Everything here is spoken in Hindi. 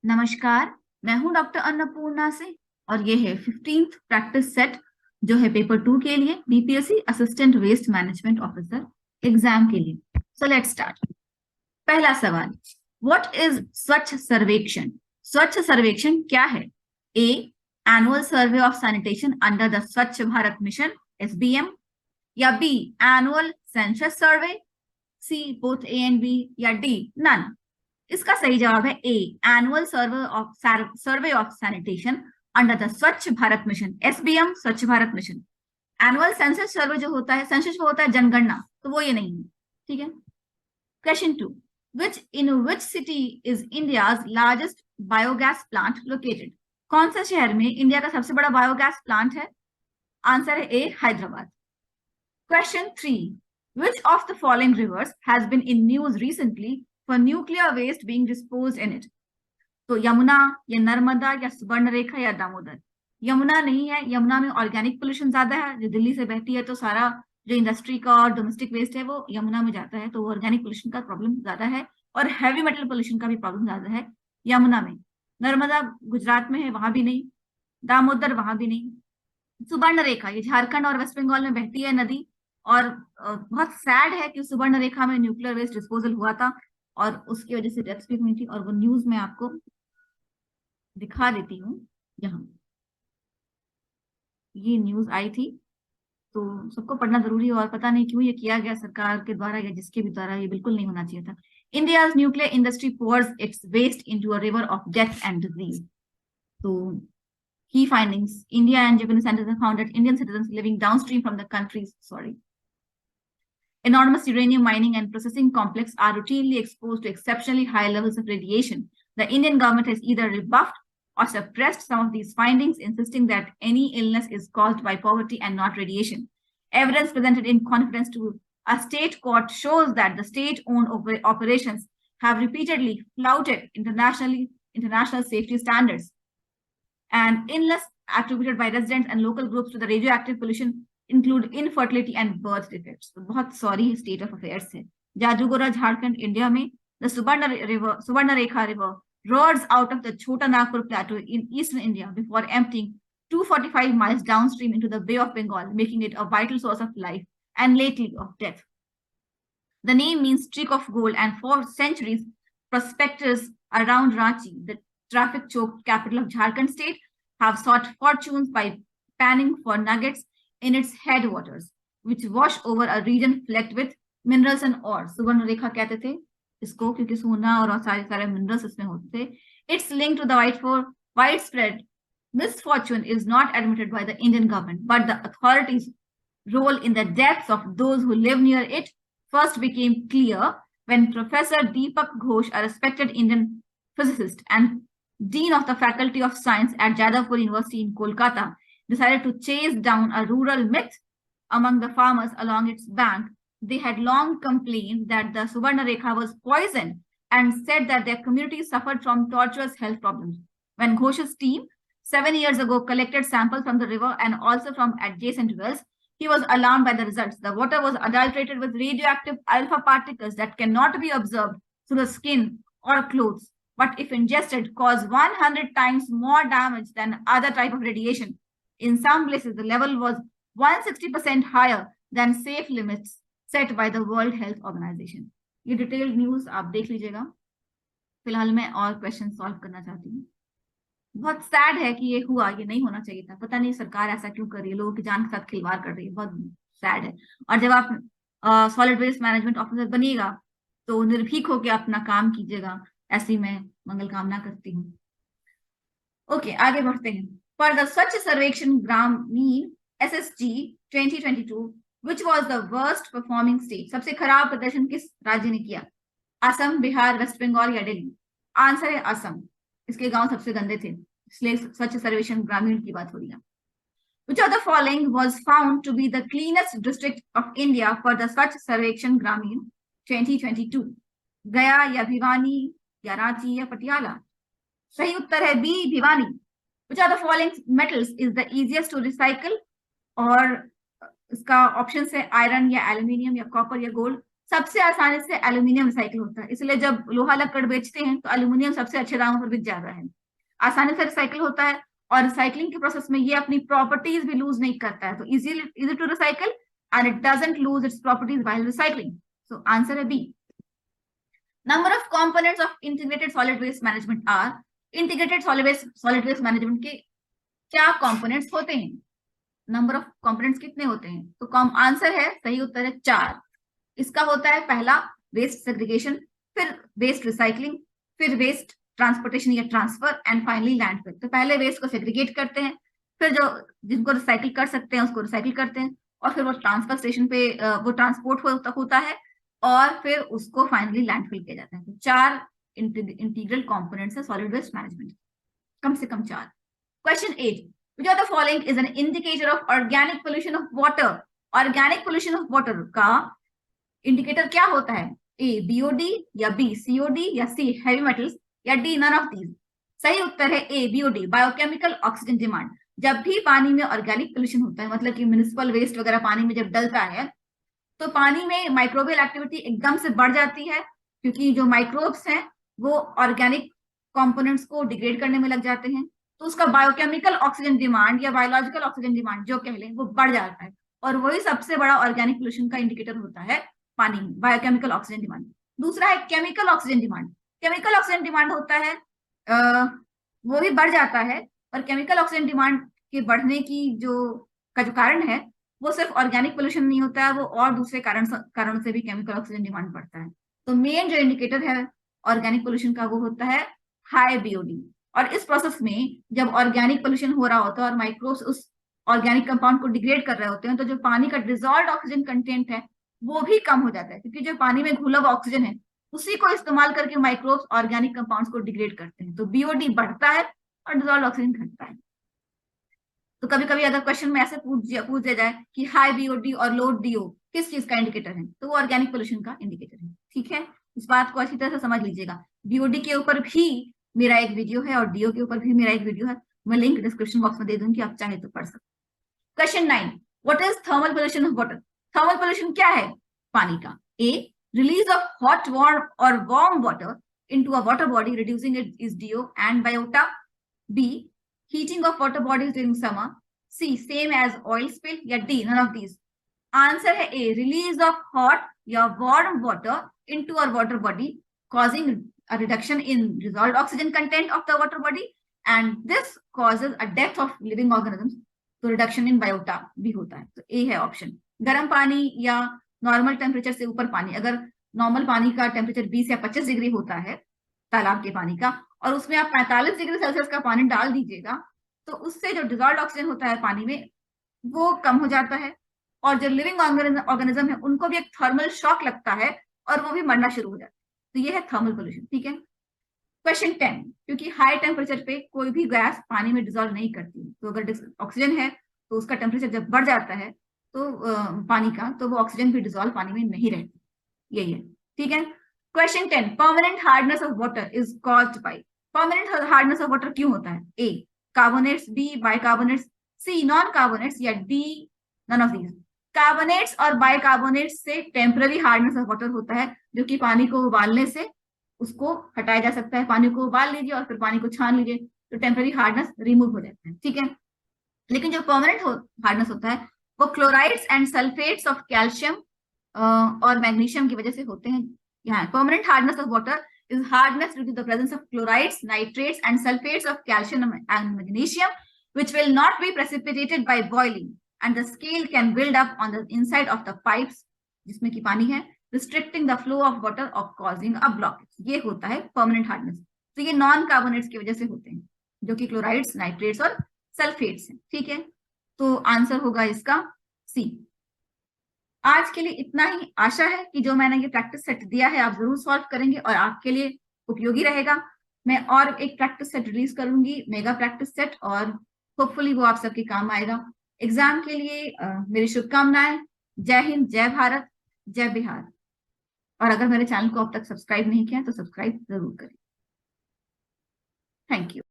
नमस्कार, मैं हूं डॉक्टर अन्नपूर्णा से और ये है 15th प्रैक्टिस सेट जो है पेपर 2 के लिए BPSC assistant waste management officer exam के लिए। So let's start. पहला सवाल, व्हाट इज स्वच्छ सर्वेक्षण? स्वच्छ सर्वेक्षण क्या है? A, annual survey of sanitation under the Swachh Bharat mission SBM, या B, annual census survey, C both A and B, या डी नन। इसका सही जवाब है A, annual survey of sanitation under the Swachh Bharat mission SBM, Swachh Bharat mission. Annual census survey जो होता है, सेंसस वो होता है जनगणना, तो वो ये नहीं है। ठीक है। Question 2, in which city is India's largest biogas plant located? कौन सा शहर में इंडिया का सबसे बड़ा बायोगैस प्लांट है? आंसर है ए, Hyderabad. Question 3. Which of the following rivers has been in news recently for nuclear waste being disposed in it? तो यमुना या नर्मदा या सुवर्णरेखा या दामोदर। यमुना नहीं है, यमुना में ऑर्गेनिक पोल्यूशन ज्यादा है, जो दिल्ली से बहती है, तो सारा जो इंडस्ट्री का और डोमेस्टिक वेस्ट है वो यमुना में जाता है, तो ऑर्गेनिक पोल्यूशन का प्रॉब्लम ज्यादा है और हैवी मेटल पोल्यूशन का भी प्रॉब्लम ज्यादा है यमुना में। नर्मदा गुजरात में है, वहां भी नहीं। दामोदर वहां भी नहीं। सुवर्ण रेखा ये झारखंड और वेस्ट बंगाल में बहती है नदी, और बहुत सैड है कि सुवर्ण रेखा में न्यूक्लियर वेस्ट डिस्पोजल हुआ था और उसकी वजह से डेथ्स भी हुई थी, और वो न्यूज में आपको दिखा देती हूँ। यहाँ ये न्यूज आई थी, तो सबको पढ़ना जरूरी है, और पता नहीं क्यों ये किया गया सरकार के द्वारा या जिसके भी द्वारा, ये बिल्कुल नहीं होना चाहिए था। India's nuclear industry pours its waste into a river of death and disease. तो key findings: India and Japanese scientists have found that Indian citizens living downstream from the country's enormous uranium mining and processing complex are routinely exposed to exceptionally high levels of radiation. The Indian government has either rebuffed or suppressed some of these findings, insisting that any illness is caused by poverty and not radiation. Evidence presented in confidence to a state court shows that the state-owned operations have repeatedly flouted international safety standards, and illness attributed by residents and local groups to the radioactive pollution include infertility and birth defects. तो बहुत सॉरी स्टेट ऑफ अफेयर्स है। जादूगोरा झारखंड इंडिया में द सुवर्ण रेखा river roars out of the Chota Nagpur plateau in eastern India before emptying 245 miles downstream into the Bay of Bengal, making it a vital source of life and lately of death. The name means streak of gold, and for centuries, prospectors around Ranchi, the traffic-choked capital of Jharkhand state, have sought fortunes by panning for nuggets in its headwaters, which wash over a region flecked with minerals and ore. सुवर्ण रेखा कहते थे इसको क्योंकि सोना और सारे मिनरल्स इसमें होते थे. Its link to the widespread misfortune is not admitted by the Indian government, but the authorities' role in the deaths of those who live near it first became clear when Professor Deepak Ghosh, a respected Indian physicist and Dean of the Faculty of Science at Jadavpur University in Kolkata, decided to chase down a rural myth among the farmers along its bank. They had long complained that the Suvarna Rekha was poisoned and said that their community suffered from torturous health problems. When Ghosh's team 7 years ago collected samples from the river and also from adjacent wells, he was alarmed by the results. The water was adulterated with radioactive alpha particles that cannot be observed through the skin or clothes, but if ingested, cause 100 times more damage than other type of radiation. In some places, the level was 160% higher than safe limits set by the World Health Organization. ये डिटेल्ड न्यूज आप देख लीजिएगा। फिलहाल मैं और क्वेश्चन सॉल्व करना चाहती हूँ। बहुत सैड है कि ये हुआ, ये नहीं होना चाहिए था। पता नहीं सरकार ऐसा क्यों कर रही है, लोगों की जान के साथ खिलवाड़ कर रही है, बहुत सैड है। और जब आप सॉलिड वेस्ट मैनेजमेंट ऑफिसर बनिएगा तो निर्भीक होकर अपना काम कीजिएगा, ऐसी मैं मंगल कामना करती हूँ। ओके, आगे बढ़ते हैं। For the Swachh Sarvekshan Gramin SSG 2022, which was the worst performing state? सबसे खराब प्रदर्शन किस राज्य ने किया? असम, बिहार, वेस्ट बंगाल या दिल्ली? आंसर है असम। इसके गांव सबसे गंदे थे, इसलिए स्वच्छ सर्वेक्षण ग्रामीण की बात हो रही है। Which of the following was found to be the cleanest district of India for the Swachh Sarvekshan Gramin 2022? गया या भिवानी या रांची या पटियाला? सही उत्तर है B, Bhiwani. Which of the following metals is the easiest to recycle? और इसका ऑप्शन है आयरन या एल्यूमिनियम या कॉपर या गोल्ड। सबसे आसानी से एल्यूमिनियम रिसाइकिल होता है, इसलिए जब लोहा लक्कड़ बेचते हैं तो एल्यूमिनियम सबसे अच्छे दामों पर बिक जाता है, आसानी से रिसाइकिल होता है, और रिसाइकलिंग के प्रोसेस में ये अपनी प्रॉपर्टीज भी लूज नहीं करता है, तो easy to recycle and it doesn't lose its properties while recycling. So answer है B. Number of components of integrated solid waste management are, integrated solid waste management के क्या कंपोनेंट्स होते हैं, नंबर ऑफ कंपोनेंट्स कितने होते हैं, तो आंसर है, सही उत्तर है 4। इसका होता है पहला वेस्ट सेग्रीगेशन, फिर वेस्ट रिसाइकलिंग, फिर वेस्ट ट्रांसपोर्टेशन या ट्रांसफर, एंड फाइनली लैंडफिल। तो पहले वेस्ट को सेग्रीगेट करते हैं, फिर जो जिनको रिसाइकिल कर सकते हैं उसको रिसाइकिल करते हैं, और फिर वो ट्रांसफर स्टेशन पे वो ट्रांसपोर्ट होता है, और फिर उसको फाइनली लैंडफिल किया जाता है। तो 4 इंटीग्रल कंपोनेंट्स है सॉलिड वेस्ट मैनेजमेंट, कम से कम 4। Question 8, which of the following is an indicator of organic pollution of water? Organic pollution of water का इंडिकेटर क्या होता है, ए बीओडी, या बी सीओडी, या सी हैवी मेटल्स, या डी नन ऑफ दीज। सही उत्तर है ए बीओडी, बायोकेमिकल ऑक्सीजन डिमांड। जब भी पानी में ऑर्गेनिक पोल्यूशन होता है, मतलब कि म्युनिसिपल वेस्ट वगैरह पानी में जब डलता है, तो पानी में माइक्रोबियल एक्टिविटी एकदम से बढ़ जाती है, क्योंकि जो माइक्रोब्स हैं वो ऑर्गेनिक कंपोनेंट्स को डिग्रेड करने में लग जाते हैं, तो उसका बायोकेमिकल ऑक्सीजन डिमांड या बायोलॉजिकल ऑक्सीजन डिमांड जो कह लें वो बढ़ जाता है, और वही सबसे बड़ा ऑर्गेनिक पोल्यूशन का इंडिकेटर होता है पानी में, बायोकेमिकल ऑक्सीजन डिमांड। दूसरा है chemical oxygen demand. Chemical oxygen demand होता है वो भी बढ़ जाता है, और केमिकल ऑक्सीजन डिमांड के बढ़ने की जो कारण है वो सिर्फ ऑर्गेनिक पोल्यूशन नहीं होता है, वो और दूसरे कारणों से भी केमिकल ऑक्सीजन डिमांड बढ़ता है। तो मेन जो इंडिकेटर है ऑर्गेनिक पोल्यूशन का वो होता है हाई बीओडी। और इस प्रोसेस में जब ऑर्गेनिक पोल्यूशन हो रहा होता है और माइक्रोब्स उस ऑर्गेनिक कंपाउंड को डिग्रेड कर रहे होते हैं, तो जो पानी का डिजॉल्व्ड ऑक्सीजन कंटेंट है वो भी कम हो जाता है, क्योंकि जो पानी में घुला हुआ ऑक्सीजन है उसी को इस्तेमाल करके माइक्रोब्स ऑर्गेनिक कंपाउंड्स को डिग्रेड करते हैं। तो बीओडी बढ़ता है और डिजॉल्व्ड ऑक्सीजन घटता है। तो कभी कभी अगर क्वेश्चन में ऐसे पूछ दिया जाए कि हाई बीओडी और लो डीओ किस चीज का इंडिकेटर है, तो वो ऑर्गेनिक पोल्यूशन का इंडिकेटर है। ठीक है, इस बात को अच्छी तरह से समझ लीजिएगा। बीओडी के ऊपर भी मेरा एक वीडियो है और डीओ के ऊपर भी मेरा एक वीडियो है, मैं लिंक डिस्क्रिप्शन बॉक्स में दे दूंगी, आप चाहे तो पढ़ सकते। Question 9, what is thermal pollution of water? Thermal pollution क्या है पानी का? ए रिलीज ऑफ हॉट और warm water into a water body reducing its DO and biota. B heating of water bodies during summer. C same as oil spill, या D none of these. Answer है A release of hot या warm water into our water body causing a reduction in dissolved oxygen content of the water body, and this causes a death of living organisms. तो रिडक्शन इन बायोटा भी होता है। तो ए है ऑप्शन। गर्म पानी या नॉर्मल टेम्परेचर से ऊपर पानी, अगर नॉर्मल पानी का टेम्परेचर 20 या 25 डिग्री होता है तालाब के पानी का, और उसमें आप 45 डिग्री सेल्सियस का पानी डाल दीजिएगा, तो उससे जो डिजॉल्व्ड ऑक्सीजन होता है पानी में वो कम हो जाता है, और जो लिविंग ऑर्गेनिज्म है उनको भी एक थर्मल शॉक लगता है और वो भी मरना शुरू हो जाता है। तो ये है थर्मल पोल्यूशन। ठीक है, क्वेश्चन 10, क्योंकि हाई टेम्परेचर पे कोई भी गैस पानी में डिजोल्व नहीं करती, तो अगर ऑक्सीजन है तो उसका टेम्परेचर जब बढ़ जाता है तो पानी का, तो वो ऑक्सीजन भी डिजोल्व पानी में नहीं रहती, यही है। ठीक है, question 10, permanent hardness of water is caused by. Permanent hardness of water क्यों होता है? A carbonates, B bicarbonates, C non carbonates, या D none of these. Carbonates और बाइकार्बोनेट्स से टेम्पररी हार्डनेस ऑफ वाटर होता है, जो कि पानी को उबालने से उसको हटाया जा सकता है। पानी को उबाल लीजिए और फिर पानी को छान लीजिए तो टेम्पररी हार्डनेस रिमूव हो जाता है। ठीक है, लेकिन जो परमानेंट हार्डनेस होता है वो chlorides and sulphates of calcium और मैग्नीशियम की वजह से होते हैं। यहाँ permanent hardness of water is hardness due to the presence of chlorides, nitrates and sulfates of calcium and magnesium, which will not be precipitated by boiling, and the scale can build up on the inside of the pipes जिसमें कि पानी है, restricting the flow of water or causing a blockage। ये होता है परमानेंट हार्डनेस। तो ये नॉन कार्बोनेट्स की वजह से होते हैं, जो कि क्लोराइड्स, नाइट्रेट्स और सल्फेट्स हैं। ठीक है, तो आंसर होगा इसका सी। आज के लिए इतना ही। आशा है कि जो मैंने ये प्रैक्टिस सेट दिया है आप जरूर सॉल्व करेंगे और आपके लिए उपयोगी रहेगा। मैं और एक प्रैक्टिस सेट रिलीज करूंगी, मेगा प्रैक्टिस सेट, और होपफुली वो आप सबके काम आएगा। एग्जाम के लिए मेरी शुभकामनाएं। जय हिंद, जय भारत, जय बिहार। और अगर मेरे चैनल को अब तक सब्सक्राइब नहीं किया तो सब्सक्राइब जरूर करें। Thank you.